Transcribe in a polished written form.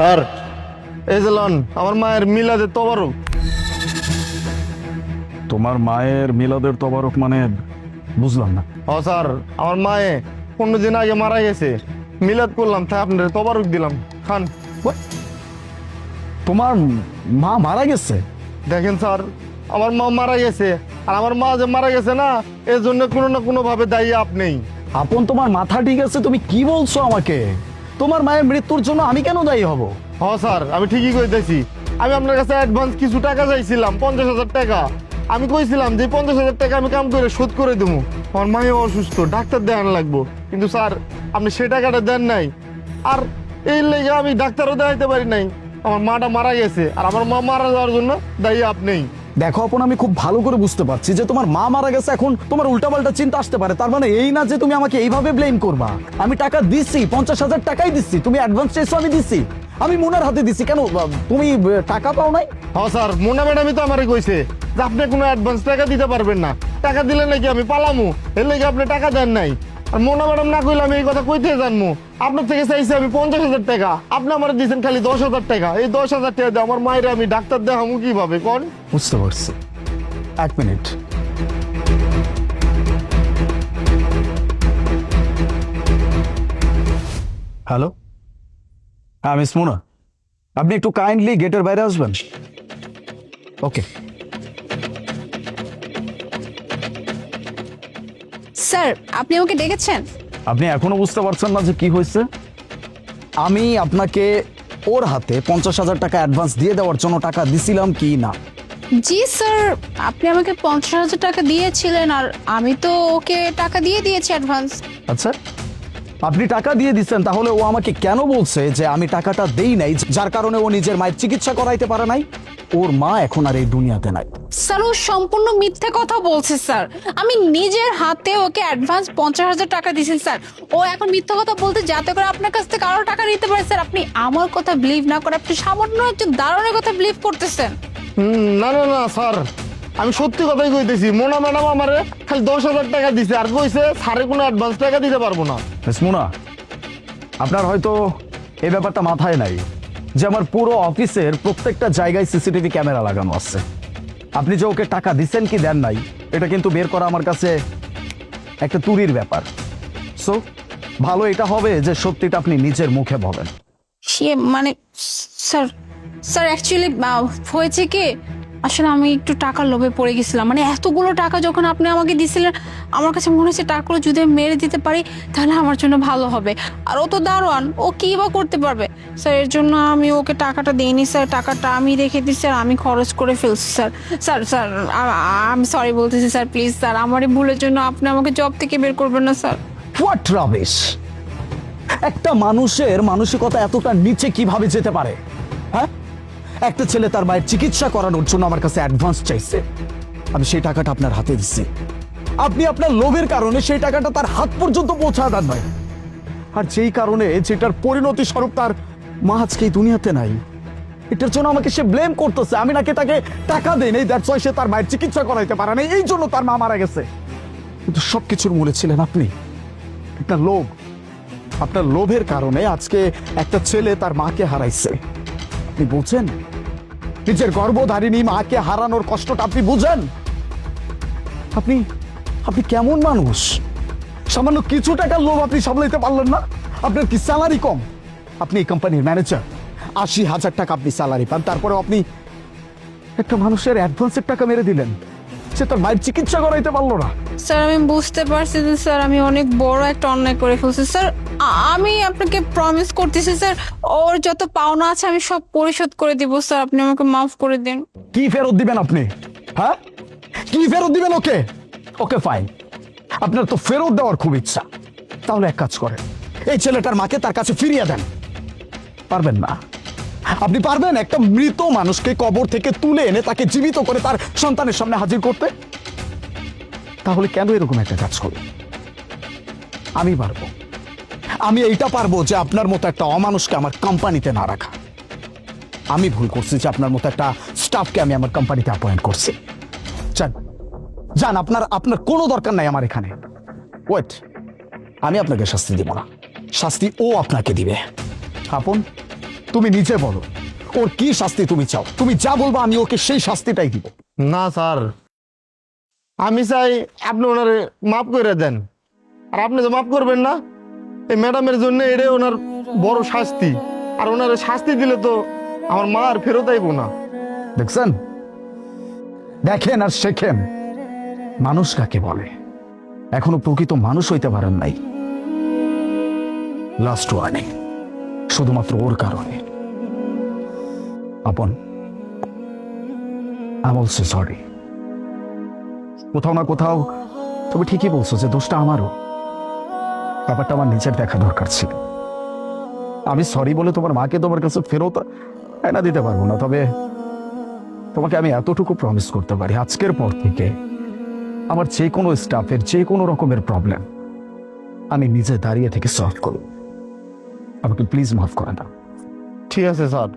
Sir এই যে loan আমার মায়ের মিলাদে তবারক। তোমার মায়ের মিলাদের তবারক মানে বুঝলাম না। ও স্যার আমার মায়ে 15 দিন আগে মারা গেছে, মিলাদ করলাম তাই আপনার তবারক দিলাম, খান। তোমার মা মারা গেছে? দেখেন স্যার আমার মা মারা গেছে, আর আমার মা যে মারা গেছে না এর জন্য কোনো না কোনো ভাবে দায়ী আপনিই। আপন তোমার মাথা ঠিক আছে? তুমি কি বলছো আমাকে? তোমার মায়ের মৃত্যুর জন্য আমি কেন দায়ী হব? হ স্যার আমি ঠিকই কইতেছি। আমি আপনার কাছে অ্যাডভান্স কিছু টাকা চাইছিলাম, 50,000 টাকা। আমি কইছিলাম যে 50,000 টাকা আমি কাম করে শোধ করে দেবো। আমার মায়ে অসুস্থ, ডাক্তার দেখানো লাগবো, কিন্তু স্যার আপনি সে টাকাটা দেন নাই। আর এই লেগে আমি ডাক্তারও দেখাইতে পারি নাই। আমার মাটা মারা গেছে, আর আমার মা মারা যাওয়ার জন্য দায়ী আপনিই। দেখো আপন, আমি খুব ভালো করে বুঝতে পারছি যে তোমার মা মারা গেছে, এখন তোমার উল্টাপাল্টা চিন্তা আসতে পারে। তার মানে এই না যে তুমি আমাকে এইভাবে ব্লেম করবা। আমি টাকা দিচ্ছি, 50,000 টাকাই দিচ্ছি। তুমি অ্যাডভান্স চেয়েছো, আমি দিচ্ছি। আমি মোনার হাতে দিচ্ছি। কেন তুমি টাকা পাও নাই? হ্যাঁ স্যার, মোনা ম্যাডামই তো আমারে কইছে যে আপনি কোনো অ্যাডভান্স টাকা দিতে পারবেন না, টাকা দিলে নাকি আমি পালামু, এর লেগে আপনি টাকা দেন নাই। আর মোনা ম্যাডাম না কইলে আমি এই কথা কইতে জানবো। আপনার থেকে চাইছি আমি 50,000 টাকা, আপনি আমার দিয়েছেন খালি 10,000 টাকা। এই 10,000 টাকা দিয়ে আমার মায়ের আমি ডাক্তার দেখামু কিভাবে কোন? বুঝতে পারছি। এক মিনিট। হ্যালো, হ্যাঁ মিস মোনা, আপনি একটু কাইন্ডলি গেটের বাইরে আসবেন। ওকে। স্যার আপনি আমাকে ডেকেছেন? আপনি এখনো বুঝতে পারছেন না যে কি হয়েছে? আমি আপনাকে ওর হাতে 50,000 টাকা অ্যাডভান্স দিয়ে দেওয়ার জন্য টাকা দিছিলাম কি না? জি স্যার, আপনি আমাকে 50,000 টাকা দিয়েছিলেন, আর আমি তো ওকে টাকা দিয়ে দিয়েছি অ্যাডভান্স। আচ্ছা, আপনি টাকা দিয়ে দিচ্ছেন, তাহলে ও আমাকে কেন বলছে যে আমি টাকাটা দেই নাই, যার কারণে ও নিজের মায়ের চিকিৎসা করাইতে পারে নাই? ওর মা এখন আর এই দুনিয়াতে নাই। স্যার ও সম্পূর্ণ মিথ্যে কথা বলছে স্যার। আমি নিজের হাতে ওকে অ্যাডভান্স 50,000 টাকা দিয়েছি স্যার। ও এখন মিথ্যে কথা বলতে যাতে করে আপনার কাছ থেকে আরো টাকা নিতে পারে। স্যার আপনি আমার কথা বিলিভ না করে আপনি সামান্য একজন দারোয়ানের কথা বিলিভ করতেছেন। না না না স্যার, আমি সত্যি কথাই কইতেছি। মোনা ম্যাডাম আমারে খালি 10,000 টাকা দিছে, আর কইছে স্যারে কোনো অ্যাডভান্স টাকা দিতে পারবো না। মিস মোনা, আপনার হয়তো এই ব্যাপারটা মাথায় নাই যে আমার পুরো অফিসের প্রত্যেকটা জায়গায় সিসিটিভি ক্যামেরা লাগানো আছে। আপনি যে ওকে টাকা দিচ্ছেন কি দেন নাই এটা কিন্তু বের করা আমার কাছে একটা তুরির ব্যাপার। সো ভালো এটা হবে যে সত্যিটা আপনি নিজের মুখে বলেন। সে মানে স্যার স্যার অ্যাকচুয়ালি হয়েছে কি, আসলে আমি একটু টাকার লোভে পড়ে গেছিলাম। মানে এতগুলো টাকা যখন আপনি আমাকে দিয়েছিলেন, আমার কাছে মনে হচ্ছে টাকাগুলো যদি আমি মেরে দিতে পারি তাহলে আমার জন্য ভালো হবে। আর ও তো দারোয়ান, ও কি বা করতে পারবে স্যার। এর জন্য আমি ওকে টাকাটা দিইনি স্যার, টাকাটা আমি রেখে দিচ্ছি আর আমি খরচ করে ফেলছি স্যার। স্যার স্যার আমি সরি বলতেছি স্যার, প্লিজ স্যার আমার এই ভুলের জন্য আপনি আমাকে জব থেকে বের করবেন না স্যার। What rubbish! একটা মানুষের মানসিকতা এতটা নিচে কিভাবে যেতে পারে? হ্যাঁ, একটা ছেলে তার মায়ের চিকিৎসা করানোর জন্য আমার কাছে অ্যাডভান্স চাইছে, আমি সেই টাকাটা আপনার হাতে দিচ্ছি। আপনি আপনার লোভের কারণে সেই টাকাটা তার হাত পর্যন্ত পৌঁছা দেন নাই, আর যেই কারণে যেটার পরিণতি স্বরূপ তার মা আজকে এই দুনিয়াতে নাই, এটার জন্য আমাকে সে ব্লেম করতেছে। আমি নাকি তাকে টাকা দেই নাই, দ্যাটস ওয়াই সে তার মায়ের চিকিৎসা করাইতে পারে না, এই জন্য তার মা মারা গেছে। কিন্তু সবকিছুর মূলে ছিলেন আপনি, একটা লোভ। আপনার লোভের কারণে আজকে একটা ছেলে তার মাকে হারাইছে। আপনি বুঝেন নিজের গর্ভধারিণী মাকে হারানোর কষ্টটা? আপনি বুঝেন? আপনি আপনি কেমন মানুষ? সামান্য কিছু টাকার লোভ আপনি সামলাইতে পারলেন না? আপনার কি স্যালারি কম? আপনি এই কোম্পানির ম্যানেজার, 80,000 টাকা আপনি স্যালারি পান, তারপরে আপনি একটা মানুষের অ্যাডভান্সের টাকা মেরে দিলেন। সে তার মায়ের চিকিৎসা করাইতে পারলো না। স্যার আমি বুঝতে পারছি যে স্যার আমি অনেক বড় একটা অন্যায় করে ফেলছি স্যার। আমি আপনাকে প্রমিস করতেছি স্যার, ওর যত পাওনা আছে আমি সব পরিশোধ করে দিব স্যার, আপনি আমাকে মাফ করে দিন। কি ফেরত দিবেন আপনি? হ্যাঁ, কি ফেরত দিবেন ওকে? ওকে ফাইন, আপনার তো ফেরত দেওয়ার খুব ইচ্ছা, তাহলে এক কাজ করেন, এই ছেলেটার মাকে তার কাছে ফিরিয়ে দেন। পারবেন না? আপনি পারবেন একটা মৃত মানুষকে কবর থেকে তুলে এনে তাকে জীবিত করে তার সন্তানের সামনে হাজির করতে? তাহলে কেন এরকম একটা কাজ করবেন? আমি পারবো, আমি এইটা পারবো যে আপনার মতো একটা অমানুষকে আমার কোম্পানিতে না রাখা। আমি ভুল করছি যে আপনার মতো একটা স্টাফকে আমি আমার কোম্পানিতে অ্যাপয়েন্ট করছি। যান যান, আপনার আপনার কোনো দরকার নাই আমার এখানে। ওয়েট, আমি আপনাকে শাস্তি দিব না, শাস্তি ও আপনাকে দিবে। আপন তুমি নিজে বলো ওর কি শাস্তি তুমি চাও? তুমি যা বলবো আমি ওকে সেই শাস্তিটাই দিব। না স্যার, আমি চাই আপনি ওনারে মাফ করে দেন। আর আপনি যে মাফ করবেন না, এই ম্যাডামের জন্য এটাই ওনার বড় শাস্তি। আর ওনারে শাস্তি দিলে তো আমার মা আর ফেরত আইবো না। দেখছেন, দেখেন আর শেখেন মানুষ কাকে বলে। এখনো প্রকৃত মানুষ হইতে পারেন নাই। লাস্ট ওয়ার্নিং, শুধুমাত্র ওর কারণে। আপন, আই এম অলসো সরি। কোথাও না কোথাও তুমি ঠিকই বলছো যে দোষটা আমারও। ব্যাপারটা আমার নিজের দেখা দরকার ছিল। আমি সরি বলে তোমার মাকে তোমার কাছে ফেরত এনে দিতে পারবো না, তবে তোমাকে আমি এতটুকু প্রমিস করতে পারি, আজকের পর থেকে আমার যে কোনো স্টাফের যে কোনো রকমের প্রবলেম আমি নিজে দাঁড়িয়ে থেকে সলভ করব। আমাকে প্লিজ মাফ করে দাও। ঠিক আছে স্যার।